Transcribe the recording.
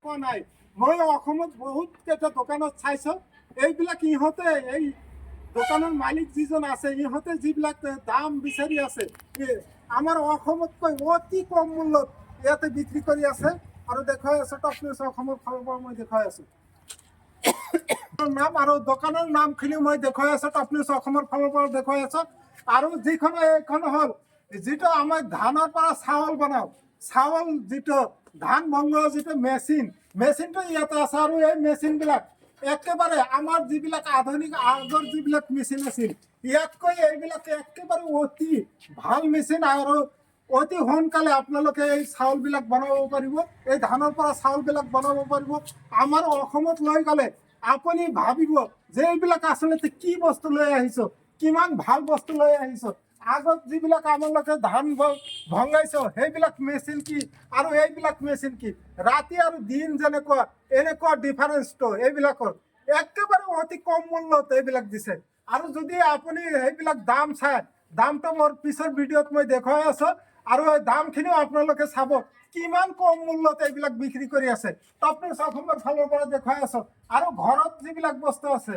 কোৱা নাই। মই অসমত বহুত কেইটা দোকানত চাইছো, এইবিলাক ইহঁতে এই দোকানৰ মালিক যিজন আছে ইহঁতে যিবিলাক দাম বিচাৰি আছে আমাৰ অসমতকৈ অতি কম মূল্যত ইয়াতে বিক্ৰী কৰি আছে। আৰু দেখুৱাই আছো টপ নিউজ অসমৰ ফালৰ পৰা মই দেখুৱাই আছো নাম আৰু দোকানৰ নামখিনি মই দেখুৱাই আছো টপ নিউজ অসমৰ ফালৰ পৰা দেখুৱাই আছো। আৰু যিখন এইখন হ'ল যিটো আমাৰ ধানৰ পৰা চাউল বনাওঁ, চাউল যিটো ধান ভঙোৱা যিটো মেচিনটো ইয়াতে আছে। আৰু এই মেচিনবিলাক একেবাৰে আমাৰ যিবিলাক আধুনিক আগৰ যিবিলাক মেচিন আছিল ইয়াতকৈ এইবিলাক একেবাৰে অতি ভাল মেচিন। আৰু অতি সোনকালে আপোনালোকে এই চাউলবিলাক বনাব পাৰিব, এই ধানৰ পৰা চাউলবিলাক বনাব পাৰিব। আমাৰ অসমত লৈ গ'লে আপুনি ভাবিব যে এইবিলাক আচলতে কি বস্তু লৈ আহিছো, কিমান ভাল বস্তু লৈ আহিছো। আগত যিবিলাক আমালোকে ধান ভঙাইছো সেইবিলাক মেচিন কি আৰু এইবিলাক মেচিন কি, ৰাতি আৰু দিন যেনেকুৱা এনেকুৱা ডিফাৰেঞ্চটো এইবিলাকৰ একেবাৰে অতি কম মূল্যত এইবিলাক দিছে। আৰু যদি আপুনি সেইবিলাক দাম চায়, দামটো মোৰ পিছৰ ভিডিঅ'ত মই দেখুৱাই আছো। আৰু এই দামখিনিও আপোনালোকে চাব কিমান কম মূল্যত এইবিলাক বিক্ৰী কৰি আছে। টপ নিউজ অসমৰ ফালৰ পৰা দেখুৱাই আছো। আৰু ঘৰত যিবিলাক বস্তু আছে